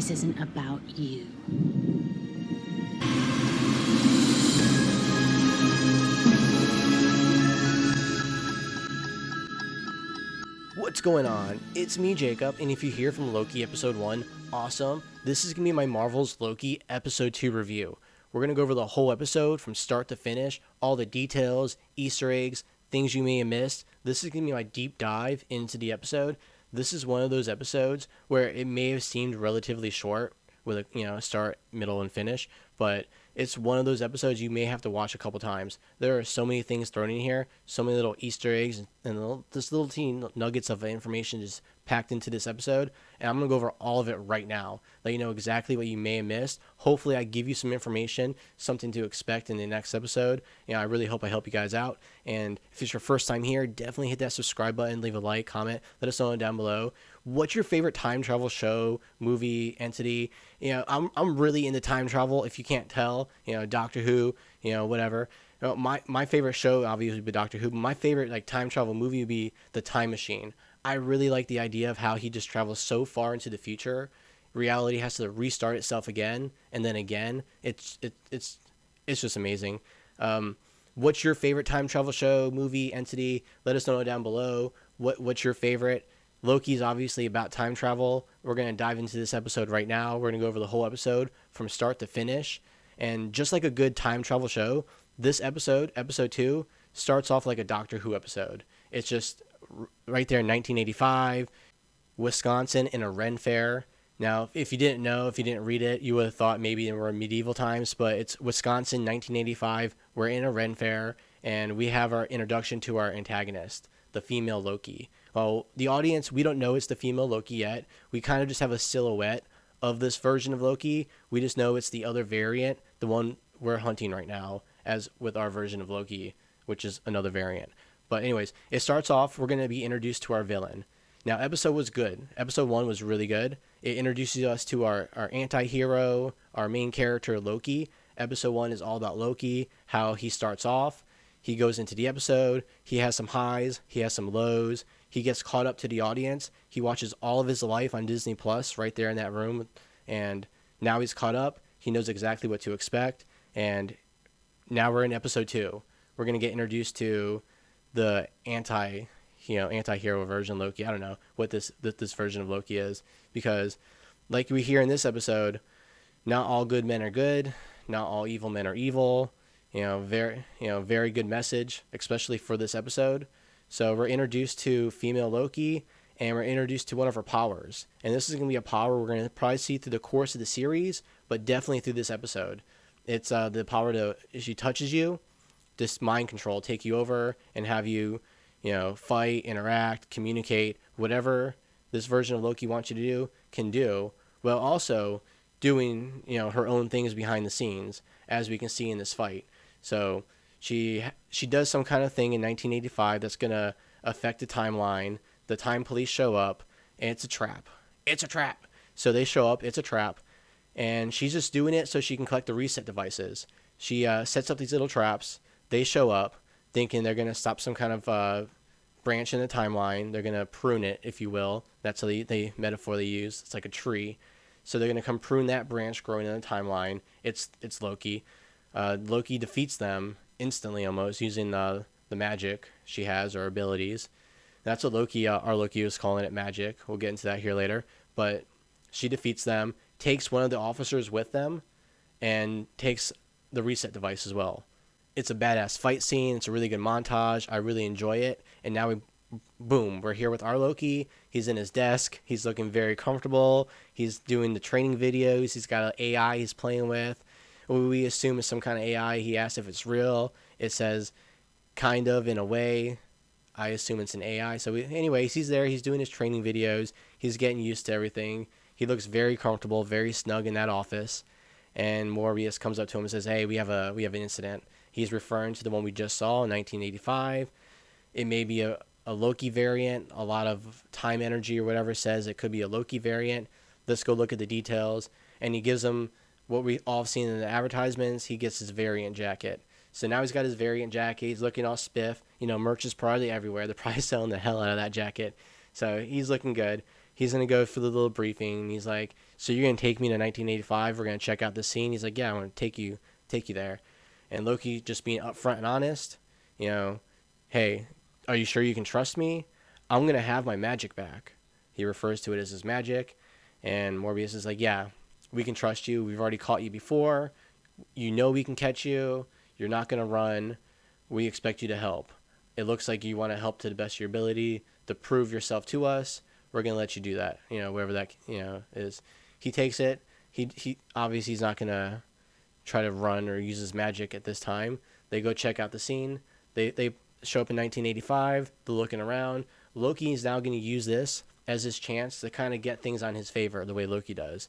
This isn't about you. What's going on? It's me, Jacob, and if you hear from Loki Episode 1, awesome. This is going to be my Marvel's Loki Episode 2 review. We're going to go over the whole episode from start to finish, all the details, Easter eggs, things you may have missed. This is going to be my deep dive into the episode. This is one of those episodes where it may have seemed relatively short with a start, middle, and finish, but it's one of those episodes you may have to watch a couple times. There are so many things thrown in here, so many little Easter eggs and this little teeny nuggets of information just packed into this episode, and I'm going to go over all of it right now, let you know exactly what you may have missed. Hopefully I give you some information, something to expect in the next episode. I really hope I help you guys out, and if it's your first time here, definitely hit that subscribe button, leave a like, comment, let us know down below. What's your favorite time travel show, movie, entity? I'm really into time travel, if you can't tell. Doctor Who, whatever. My favorite show obviously would be Doctor Who, but my favorite time travel movie would be The Time Machine. I really like the idea of how he just travels so far into the future. Reality has to restart itself again and then again. It's just amazing. What's your favorite time travel show, movie, entity? Let us know down below. What's your favorite? Loki's obviously about time travel. We're going to dive into this episode right now. We're going to go over the whole episode from start to finish. And just like a good time travel show, this episode, episode 2, starts off like a Doctor Who episode. It's just right there in 1985, Wisconsin in a Ren Fair. Now, if you didn't know, if you didn't read it, you would have thought maybe it were medieval times, but it's Wisconsin, 1985. We're in a Ren Fair, and we have our introduction to our antagonist, the female Loki. Well, the audience, we don't know it's the female Loki yet. We kind of just have a silhouette of this version of Loki. We just know it's the other variant, the one we're hunting right now, as with our version of Loki, which is another variant. But anyways, it starts off, we're going to be introduced to our villain. Now, episode was good. Episode 1 was really good. It introduces us to our anti-hero, our main character, Loki. Episode 1 is all about Loki, how he starts off. He goes into the episode. He has some highs. He has some lows. He gets caught up to the audience. He watches all of his life on Disney Plus right there in that room. And now he's caught up. He knows exactly what to expect. And now we're in episode 2. We're going to get introduced to the anti-hero version Loki. I don't know what this version of Loki is, because like we hear in this episode, not all good men are good, not all evil men are evil. Very good message, especially for this episode. So we're introduced to female Loki, and we're introduced to one of her powers. And this is going to be a power we're going to probably see through the course of the series, but definitely through this episode. It's the power to, if she touches you, just mind control, take you over and have you, fight, interact, communicate, whatever this version of Loki wants you to do, can do, while also doing, her own things behind the scenes, as we can see in this fight. So she does some kind of thing in 1985 that's going to affect the timeline. The time police show up, and it's a trap. It's a trap. So they show up, it's a trap, and she's just doing it so she can collect the reset devices. She sets up these little traps. They show up, thinking they're going to stop some kind of branch in the timeline. They're going to prune it, if you will. That's the metaphor they use. It's like a tree. So they're going to come prune that branch growing in the timeline. It's Loki. Loki defeats them instantly almost using the magic she has, or abilities. That's what our Loki was calling it, magic. We'll get into that here later. But she defeats them, takes one of the officers with them, and takes the reset device as well. It's a badass fight scene. It's a really good montage. I really enjoy it. And now we're here with our Loki. He's in his desk. He's looking very comfortable. He's doing the training videos. He's got an AI he's playing with. What we assume is some kind of AI. He asks if it's real. It says kind of, in a way. I assume it's an AI. So anyways, he's there. He's doing his training videos. He's getting used to everything. He looks very comfortable, very snug in that office. And Morbius comes up to him and says, "Hey, we have an incident." He's referring to the one we just saw in 1985. It may be a Loki variant. A lot of Time Energy or whatever says it could be a Loki variant. Let's go look at the details. And he gives him what we all have seen in the advertisements. He gets his variant jacket. So now he's got his variant jacket. He's looking all spiff. Merch is probably everywhere. They're probably selling the hell out of that jacket. So he's looking good. he's going to go for the little briefing. And he's like, so you're going to take me to 1985? We're going to check out this scene? He's like, yeah, I'm going to take you there. And Loki just being upfront and honest, hey, are you sure you can trust me? I'm going to have my magic back. He refers to it as his magic. And Morbius is like, yeah, we can trust you. We've already caught you before. We can catch you. You're not going to run. We expect you to help. It looks like you want to help to the best of your ability to prove yourself to us. We're going to let you do that, wherever that, is. He takes it. He obviously he's not going to try to run or use his magic at this time. They go check out the scene. They show up in 1985. They're looking around. Loki is now going to use this as his chance to kind of get things on his favor the way Loki does.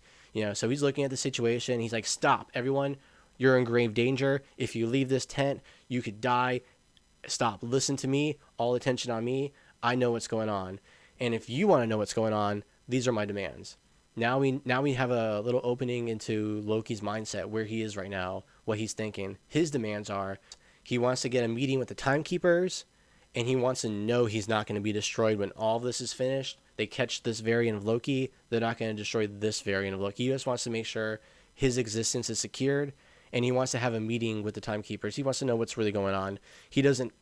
So he's looking at the situation. He's like, stop, everyone. You're in grave danger. If you leave this tent, you could die. Stop. Listen to me. All attention on me. I know what's going on. And if you want to know what's going on, these are my demands. Now we have a little opening into Loki's mindset, where he is right now, what he's thinking. His demands are, he wants to get a meeting with the timekeepers, and he wants to know he's not going to be destroyed when all of this is finished. They catch this variant of Loki, they're not going to destroy this variant of Loki. He just wants to make sure his existence is secured, and he wants to have a meeting with the timekeepers. He wants to know what's really going on. He doesn't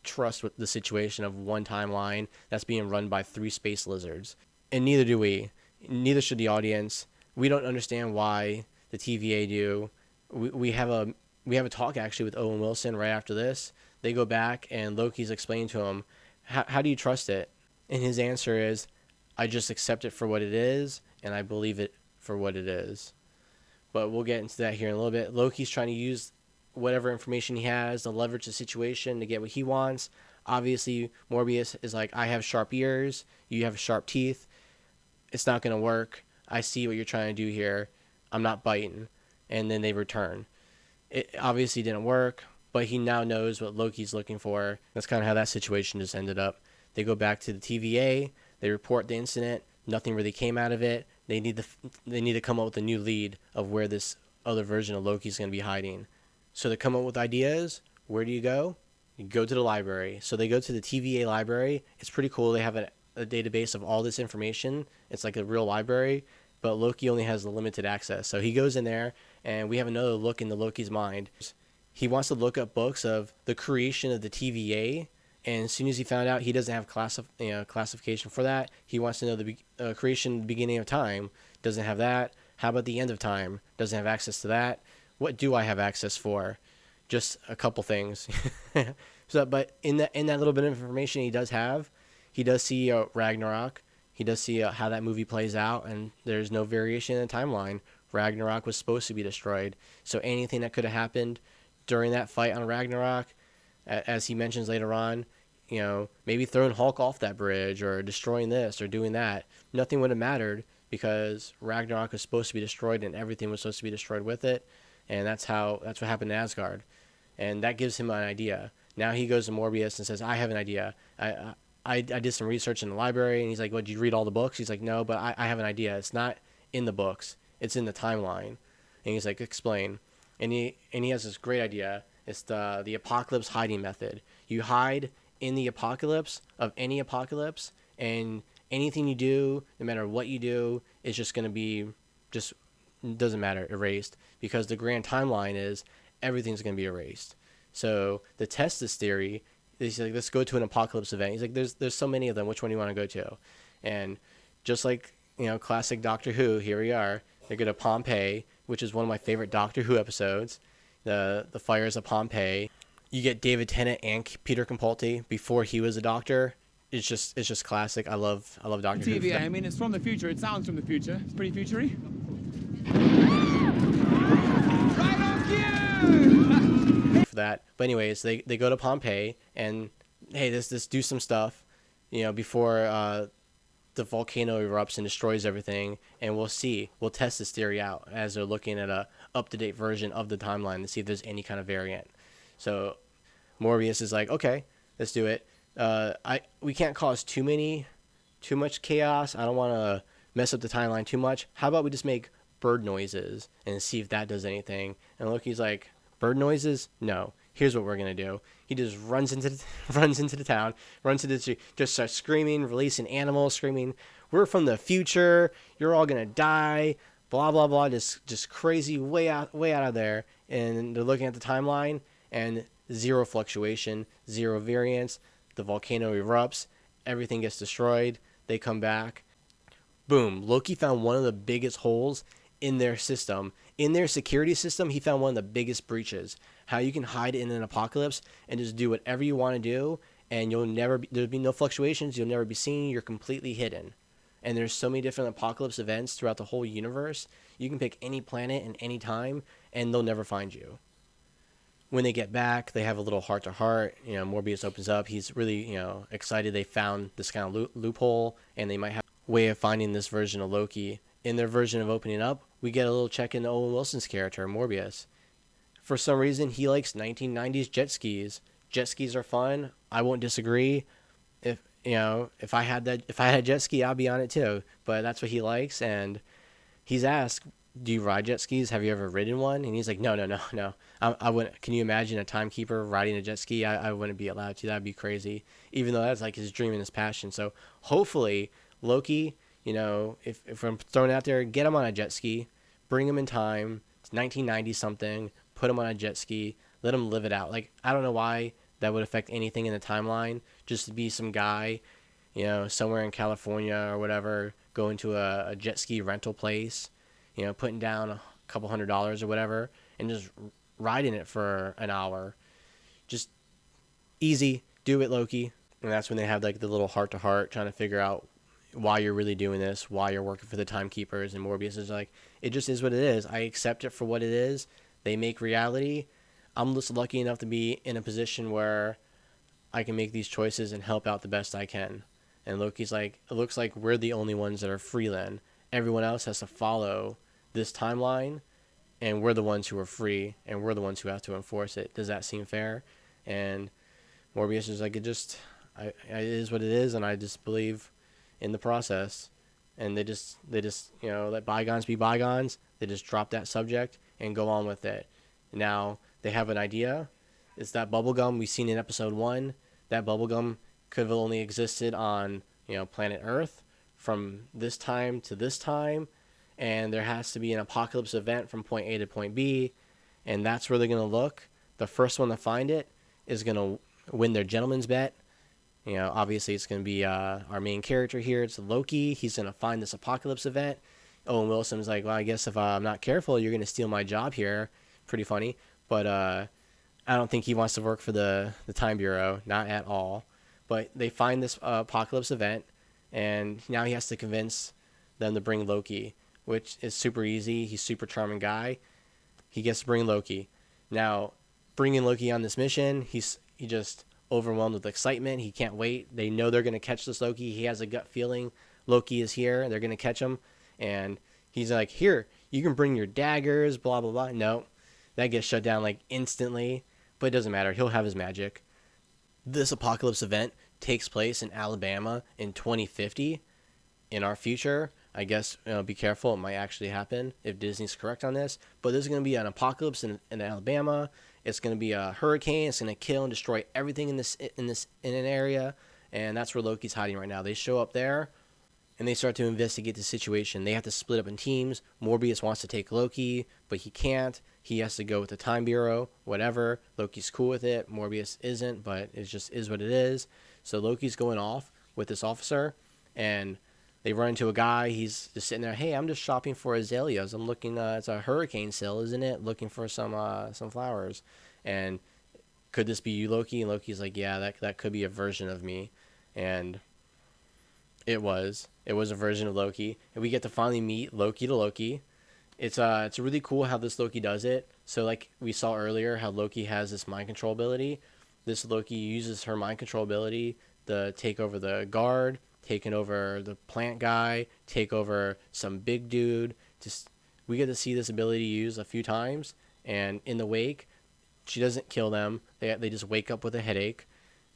trust with the situation of one timeline that's being run by 3 space lizards, and neither do we. Neither should the audience. We don't understand why the TVA do. We have a talk actually with Owen Wilson right after this. They go back and Loki's explaining to him, how do you trust it? And his answer is, I just accept it for what it is, and I believe it for what it is. But we'll get into that here in a little bit. Loki's trying to use whatever information he has to leverage the situation to get what he wants. Obviously, Morbius is like, I have sharp ears, you have sharp teeth. It's not going to work. I see what you're trying to do here. I'm not biting. And then they return. It obviously didn't work, but he now knows what Loki's looking for. That's kind of how that situation just ended up. They go back to the TVA. They report the incident. Nothing really came out of it. They need to come up with a new lead of where this other version of Loki's going to be hiding. So to come up with ideas, where do you go? You go to the library. So they go to the TVA library. It's pretty cool. They have a database of all this information. It's like a real library, but Loki only has the limited access. So he goes in there, and we have another look into Loki's mind. He wants to look up books of the creation of the TVA, and as soon as he found out he doesn't have classification for that, he wants to know the creation, beginning of time. Doesn't have that. How about the end of time? Doesn't have access to that. What do I have access for? Just a couple things. But in that little bit of information he does have, he does see Ragnarok. He does see how that movie plays out, and there's no variation in the timeline. Ragnarok was supposed to be destroyed. So anything that could have happened during that fight on Ragnarok, as he mentions later on, maybe throwing Hulk off that bridge or destroying this or doing that, nothing would have mattered because Ragnarok was supposed to be destroyed and everything was supposed to be destroyed with it. And that's what happened to Asgard. And that gives him an idea. Now he goes to Morbius and says, I have an idea. I did some research in the library, and he's like, did you read all the books? He's like, no, but I have an idea. It's not in the books. It's in the timeline. And he's like, explain. And he has this great idea. It's the apocalypse hiding method. You hide in the apocalypse of any apocalypse, and anything you do, no matter what you do, is just going to be doesn't matter, erased, because the grand timeline is everything's going to be erased. So to test this theory, he's like, let's go to an apocalypse event. He's like, there's so many of them. Which one do you want to go to? And just like, classic Doctor Who, here we are. They go to Pompeii, which is one of my favorite Doctor Who episodes. The fires of Pompeii. You get David Tennant and Peter Capaldi before he was a doctor. It's just classic. I love Doctor Who. TVA, I mean, it's from the future. It sounds from the future. It's pretty future-y. Right on cue! For that. But anyways, they go to Pompeii and, hey, let's do some stuff, before the volcano erupts and destroys everything, and we'll test this theory out as they're looking at a up-to-date version of the timeline to see if there's any kind of variant. So Morbius is like, okay, let's do it. We can't cause too much chaos. I don't want to mess up the timeline too much. How about we just make bird noises and see if that does anything? And Loki's like, bird noises? No. here's what we're gonna do. He just runs into the town, runs into the street, just starts screaming, releasing animals, screaming, "We're from the future. You're all gonna die." Blah blah blah. Just crazy, way out of there. And they're looking at the timeline, and zero fluctuation, zero variance. The volcano erupts, everything gets destroyed. They come back. Boom. Loki found one of the biggest holes in their system. In their security system, he found one of the biggest breaches. How you can hide in an apocalypse and just do whatever you want to do, and there'll be no fluctuations, you'll never be seen, you're completely hidden. And there's so many different apocalypse events throughout the whole universe. You can pick any planet and any time, and they'll never find you. When they get back, they have a little heart-to-heart. Morbius opens up. He's really, excited they found this kind of loophole, and they might have a way of finding this version of Loki. In their version of opening up, we get a little check into Owen Wilson's character, Morbius. For some reason, he likes 1990s jet skis. Jet skis are fun. I won't disagree. If I had a jet ski, I'd be on it too. But that's what he likes, and he's asked, "Do you ride jet skis? Have you ever ridden one?" And he's like, "No. I wouldn't. Can you imagine a timekeeper riding a jet ski? I wouldn't be allowed to. That'd be crazy." Even though that's like his dream and his passion. So hopefully, Loki, if I'm throwing it out there, get him on a jet ski, bring him in time. It's 1990 something. Put him on a jet ski. Let him live it out. Like, I don't know why that would affect anything in the timeline. Just to be some guy, somewhere in California or whatever, going to a jet ski rental place, putting down a couple $100s or whatever, and just riding it for an hour. Just easy. Do it, Loki. And that's when they have like the little heart-to-heart, trying to figure out why you're really doing this, why you're working for the timekeepers. And Morbius is like, it just is what it is. I accept it for what it is. They make reality. I'm just lucky enough to be in a position where I can make these choices and help out the best I can. And Loki's like, it looks like we're the only ones that are free then. Everyone else has to follow this timeline, and we're the ones who are free, and we're the ones who have to enforce it. Does that seem fair? And Morbius is like, it is what it is, and I just believe in the process. And they just let bygones be bygones. They just drop that subject and go on with it. Now they have an idea. It's that bubblegum we seen in episode 1. That bubblegum could have only existed on planet Earth from this time to this time, and there has to be an apocalypse event from point A to point B, and that's where they're going to look. The first one to find it is going to win their gentleman's bet. Obviously it's going to be our main character here. It's Loki. He's going to find this apocalypse event. Owen Wilson's like, well, I guess if I'm not careful, you're going to steal my job here. Pretty funny. But I don't think he wants to work for the Time Bureau. Not at all. But they find this apocalypse event, and now he has to convince them to bring Loki, which is super easy. He's a super charming guy. He gets to bring Loki. Now, bringing Loki on this mission, he just overwhelmed with excitement. He can't wait. They know they're going to catch this Loki. He has a gut feeling Loki is here. They're going to catch him. And he's like, here, you can bring your daggers, blah, blah, blah. No, that gets shut down like instantly. But it doesn't matter. He'll have his magic. This apocalypse event takes place in Alabama in 2050. In our future, I guess, be careful. It might actually happen if Disney's correct on this. But there's going to be an apocalypse in Alabama. It's going to be a hurricane. It's going to kill and destroy everything in an area. And that's where Loki's hiding right now. They show up there, and they start to investigate the situation. They have to split up in teams. Morbius wants to take Loki, but he can't. He has to go with the Time Bureau, whatever. Loki's cool with it. Morbius isn't, but it just is what it is. So Loki's going off with this officer, and they run into a guy. He's just sitting there. Hey, I'm just shopping for azaleas. I'm looking. It's a hurricane sale, isn't it? Looking for some flowers. And could this be you, Loki? And Loki's like, yeah, that could be a version of me. And it was a version of Loki. And we get to finally meet Loki to Loki. It's really cool how this Loki does it. So like we saw earlier, how Loki has this mind control ability. This Loki uses her mind control ability to take over the guard, taking over the plant guy, take over some big dude. We get to see this ability used a few times, and in the wake, she doesn't kill them. They just wake up with a headache.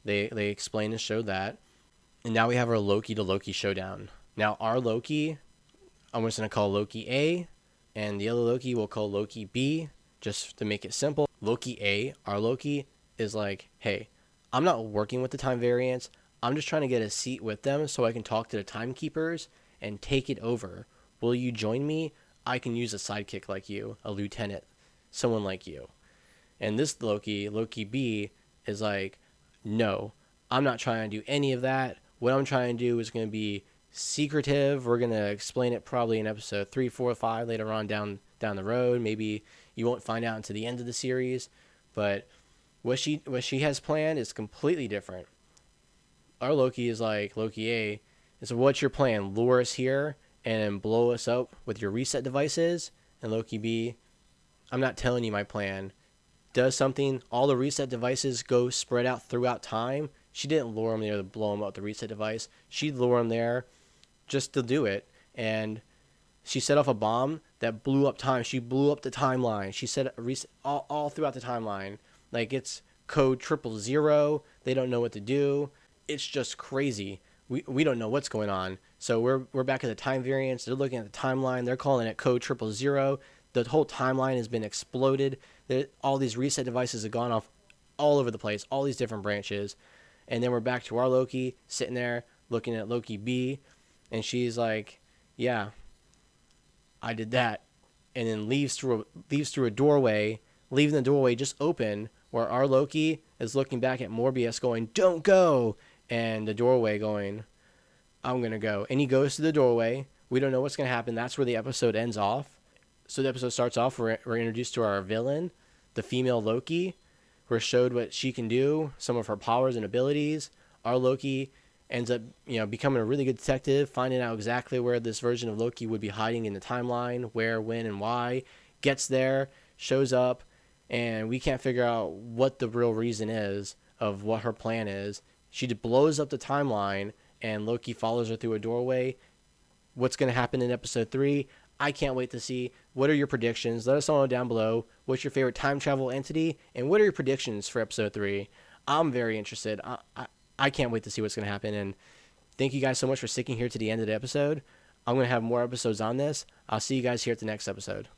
They explain and show that, and now we have our Loki to Loki showdown. Now our Loki, I'm just gonna call Loki A, and the other Loki we'll call Loki B, just to make it simple. Loki A, our Loki, is like, hey, I'm not working with the time variance. I'm just trying to get a seat with them so I can talk to the timekeepers and take it over. Will you join me? I can use a sidekick like you, a lieutenant, someone like you. And this Loki, Loki B, is like, no, I'm not trying to do any of that. What I'm trying to do is going to be secretive. We're going to explain it probably in episode 3, 4, 5 later on down the road. Maybe you won't find out until the end of the series. But what she has planned is completely different. Our Loki is like, Loki A, so what's your plan? Lure us here and blow us up with your reset devices? And Loki B, I'm not telling you my plan. Does something, all the reset devices go spread out throughout time? She didn't lure him there to blow him up with the reset device. She'd lure him there just to do it. And she set off a bomb that blew up time. She blew up the timeline. She set a reset all throughout the timeline. Like, it's code 000. They don't know what to do. It's just crazy. We don't know what's going on. So we're back at the time variance. They're looking at the timeline. They're calling it code 000. The whole timeline has been exploded. All these reset devices have gone off all over the place, all these different branches. And then we're back to our Loki sitting there looking at Loki B. And she's like, yeah, I did that. And then leaves through a doorway, leaving the doorway just open, where our Loki is looking back at Morbius going, don't go. And the doorway going, I'm going to go. And he goes to the doorway. We don't know what's going to happen. That's where the episode ends off. So the episode starts off, we're introduced to our villain, the female Loki. We're showed what she can do, some of her powers and abilities. Our Loki ends up, becoming a really good detective, finding out exactly where this version of Loki would be hiding in the timeline, where, when, and why. Gets there, shows up, and we can't figure out what the real reason is of what her plan is. She blows up the timeline, and Loki follows her through a doorway. What's going to happen in episode 3? I can't wait to see. What are your predictions? Let us know down below. What's your favorite time travel entity? And what are your predictions for episode 3? I'm very interested. I can't wait to see what's going to happen. And thank you guys so much for sticking here to the end of the episode. I'm going to have more episodes on this. I'll see you guys here at the next episode.